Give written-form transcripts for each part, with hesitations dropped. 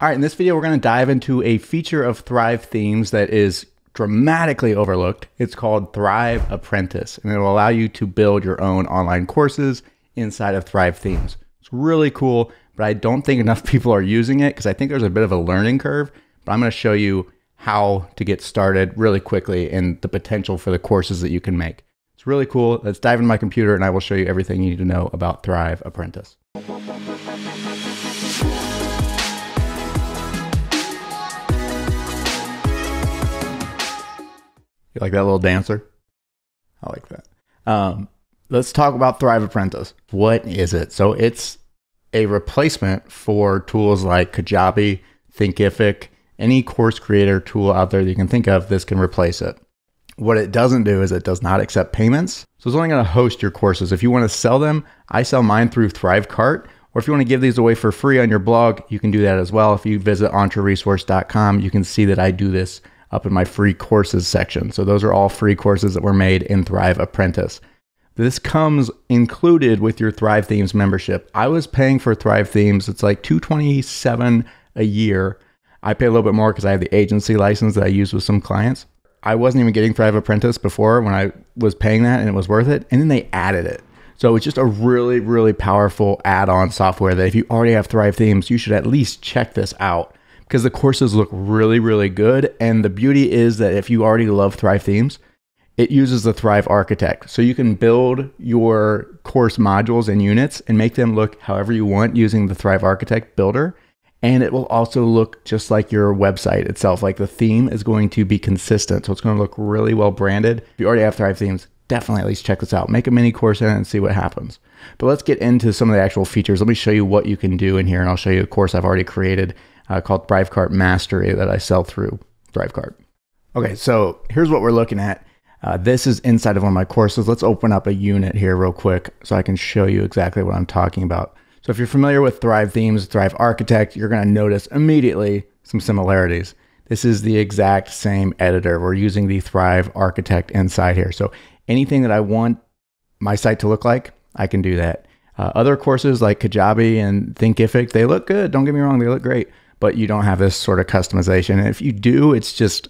All right, in this video, we're going to dive into a feature of Thrive Themes that is dramatically overlooked. It's called Thrive Apprentice, and it will allow you to build your own online courses inside of Thrive Themes. It's really cool, but I don't think enough people are using it because I think there's a bit of a learning curve, but I'm going to show you how to get started really quickly and the potential for the courses that you can make. It's really cool. Let's dive into my computer and I will show you everything you need to know about Thrive Apprentice. You like that little dancer? I like that. Let's talk about Thrive Apprentice. What is it? So it's a replacement for tools like Kajabi, Thinkific, any course creator tool out there that you can think of. This can replace it. What it doesn't do is it does not accept payments. So it's only going to host your courses. If you want to sell them, I sell mine through ThriveCart. Or if you want to give these away for free on your blog, you can do that as well. If you visit entreresource.com, you can see that I do this up in my free courses section. So those are all free courses that were made in Thrive Apprentice. This comes included with your Thrive Themes membership. I was paying for Thrive Themes. It's like $227 a year. I pay a little bit more because I have the agency license that I use with some clients. I wasn't even getting Thrive Apprentice before when I was paying that, and it was worth it. And then they added it. So it's just a really, really powerful add-on software that if you already have Thrive Themes, you should at least check this out, because the courses look really, really good. And the beauty is that if you already love Thrive Themes, it uses the Thrive Architect. So you can build your course modules and units and make them look however you want using the Thrive Architect builder. And it will also look just like your website itself. Like the theme is going to be consistent. So it's going to look really well branded. If you already have Thrive Themes, definitely at least check this out. Make a mini course in it and see what happens. But let's get into some of the actual features. Let me show you what you can do in here. And I'll show you a course I've already created called ThriveCart Mastery that I sell through ThriveCart. Okay, so here's what we're looking at. This is inside of one of my courses. Let's open up a unit here real quick so I can show you exactly what I'm talking about. So if you're familiar with Thrive Themes, Thrive Architect, you're going to notice immediately some similarities. This is the exact same editor. We're using the Thrive Architect inside here. So anything that I want my site to look like, I can do that. Other courses like Kajabi and Thinkific, they look good. Don't get me wrong, they look great. But you don't have this sort of customization. And if you do, it's just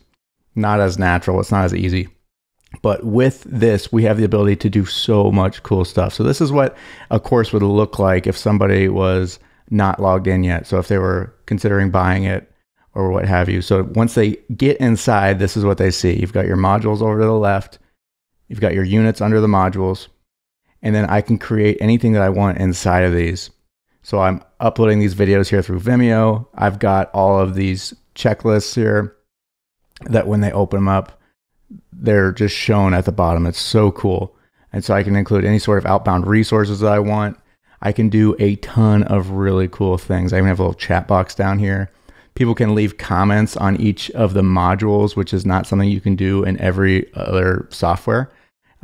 not as natural. It's not as easy. But with this, we have the ability to do so much cool stuff. So this is what a course would look like if somebody was not logged in yet. So if they were considering buying it or what have you. So once they get inside, this is what they see. You've got your modules over to the left. You've got your units under the modules. And then I can create anything that I want inside of these. So I'm uploading these videos here through Vimeo. I've got all of these checklists here that when they open them up, they're just shown at the bottom. It's so cool. And so I can include any sort of outbound resources that I want. I can do a ton of really cool things. I even have a little chat box down here. People can leave comments on each of the modules, which is not something you can do in every other software.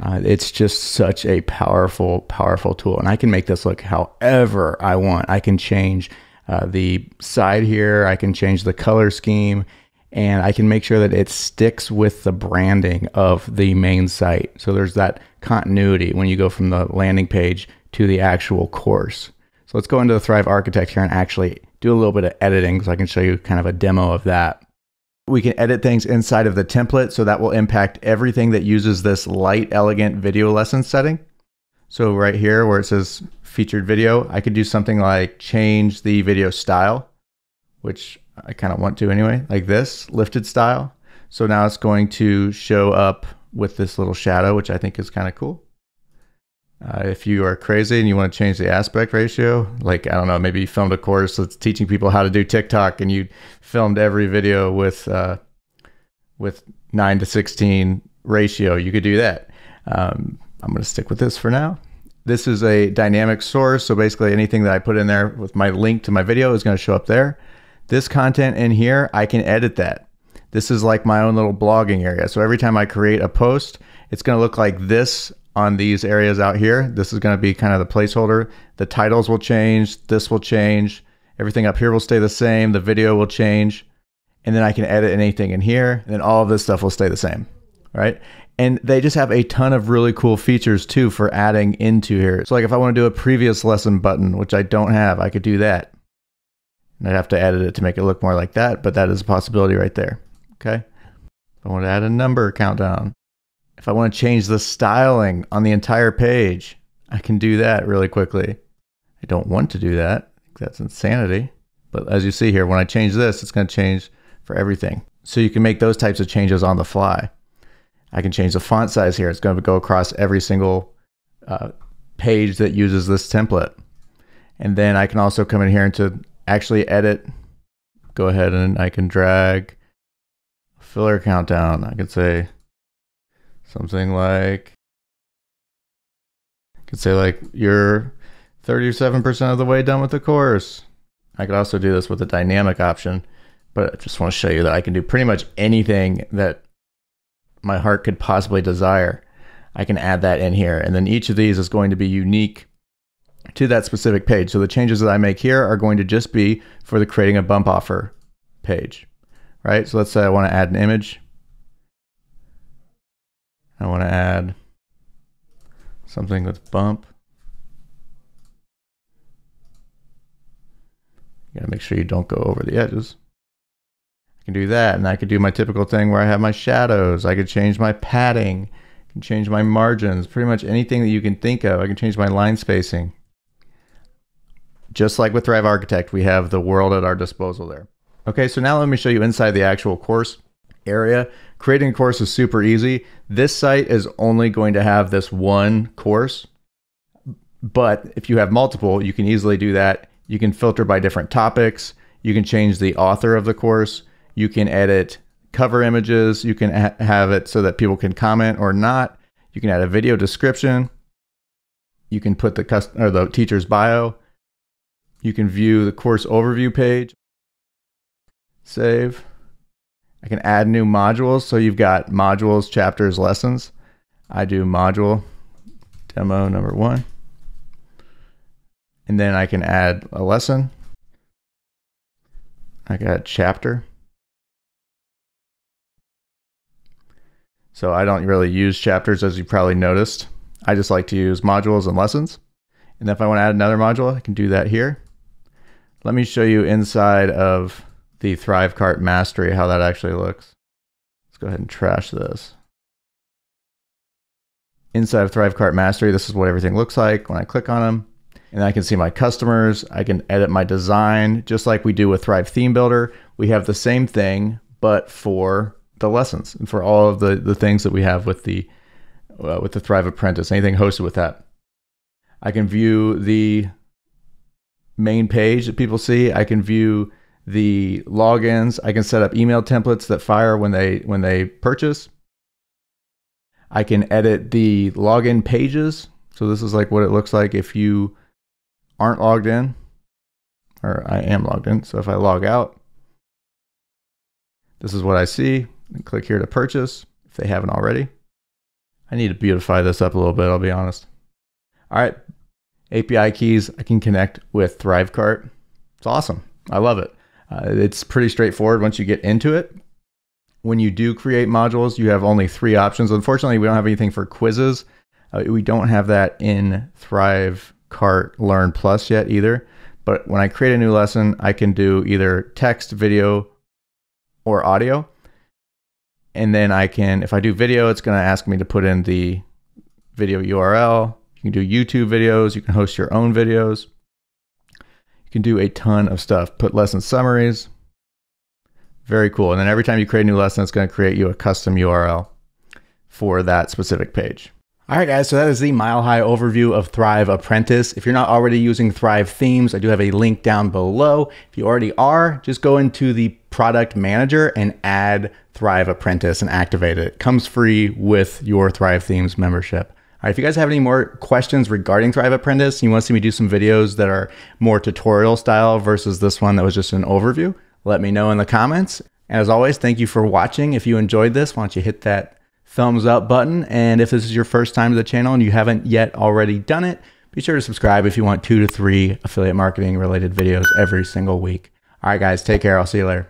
It's just such a powerful, powerful tool. And I can make this look however I want. I can change the side here. I can change the color scheme. And I can make sure that it sticks with the branding of the main site. So there's that continuity when you go from the landing page to the actual course. So let's go into the Thrive Architect here and actually do a little bit of editing so I can show you kind of a demo of that. We can edit things inside of the template, so that will impact everything that uses this light, elegant video lesson setting. So right here where it says featured video, I could do something like change the video style, which I kind of want to anyway, like this, lifted style. So now it's going to show up with this little shadow, which I think is kind of cool. If you are crazy and you want to change the aspect ratio, like, I don't know, maybe you filmed a course that's teaching people how to do TikTok and you filmed every video with 9:16 ratio, you could do that. I'm going to stick with this for now. This is a dynamic source. So basically anything that I put in there with my link to my video is going to show up there. This content in here, I can edit that. This is like my own little blogging area. So every time I create a post, it's going to look like this on these areas out here. This is going to be kind of the placeholder. The titles will change. This will change. Everything up here will stay the same. The video will change. And then I can edit anything in here. And then all of this stuff will stay the same, right? And they just have a ton of really cool features too for adding into here. So like if I want to do a previous lesson button, which I don't have, I could do that. And I'd have to edit it to make it look more like that, but that is a possibility right there. Okay. If I want to add a number countdown, if I want to change the styling on the entire page, I can do that really quickly. I don't want to do that. I think that's insanity. But as you see here, when I change this, it's going to change for everything. So you can make those types of changes on the fly. I can change the font size here. It's going to go across every single page that uses this template. And then I can also come in here and to actually edit, go ahead and I can drag filler countdown. I could say something like, you're 37% of the way done with the course. I could also do this with a dynamic option, but I just want to show you that I can do pretty much anything that my heart could possibly desire. I can add that in here. And then each of these is going to be unique to that specific page. So the changes that I make here are going to just be for the creating a bump offer page, right? So let's say I want to add an image. I want to add something with bump. You gotta make sure you don't go over the edges. I can do that, and I could do my typical thing where I have my shadows. I could change my padding. I can change my margins. Pretty much anything that you can think of. I can change my line spacing. Just like with Thrive Architect, we have the world at our disposal there. Okay, so now let me show you inside the actual course area. Creating a course is super easy. This site is only going to have this one course, but if you have multiple, you can easily do that. You can filter by different topics. You can change the author of the course. You can edit cover images. You can have it so that people can comment or not. You can add a video description. You can put the teacher's bio. You can view the course overview page. Save. I can add new modules. So you've got modules, chapters, lessons. I do module demo number 1. And then I can add a lesson. I got chapter. So I don't really use chapters, as you probably noticed. I just like to use modules and lessons. And if I want to add another module, I can do that here. Let me show you inside of the Thrivecart Mastery how that actually looks. Let's go ahead and trash this. Inside of Thrivecart Mastery, this is what everything looks like when I click on them. And I can see my customers. I can edit my design just like we do with Thrive Theme Builder. We have the same thing, but for the lessons and for all of the things that we have with the Thrive Apprentice, anything hosted with that. I can view the main page that people see. I can view the logins. I can set up email templates that fire when they purchase. I can edit the login pages. So this is like what it looks like if you aren't logged in, or I am logged in. So if I log out, this is what I see. And click here to purchase if they haven't already. I need to beautify this up a little bit, I'll be honest. All right, API keys, I can connect with Thrivecart. It's awesome, I love it. It's pretty straightforward once you get into it. When you do create modules, you have only 3 options. Unfortunately, we don't have anything for quizzes. We don't have that in Thrivecart Learn Plus yet either. But when I create a new lesson, I can do either text, video, or audio. And then I can, if I do video, it's going to ask me to put in the video URL. You can do YouTube videos. You can host your own videos. You can do a ton of stuff. Put lesson summaries. Very cool. And then every time you create a new lesson, it's going to create you a custom URL for that specific page. All right, guys, so that is the mile-high overview of Thrive Apprentice. If you're not already using Thrive themes, I do have a link down below. If you already are, just go into the product manager and add Thrive Apprentice and activate it. It comes free with your Thrive themes membership. All right, if you guys have any more questions regarding Thrive Apprentice, and you want to see me do some videos that are more tutorial style versus this one that was just an overview, let me know in the comments. And as always, thank you for watching. If you enjoyed this, why don't you hit that thumbs up button. And if this is your first time to the channel and you haven't yet already done it, be sure to subscribe if you want 2 to 3 affiliate marketing related videos every single week. All right, guys, take care. I'll see you later.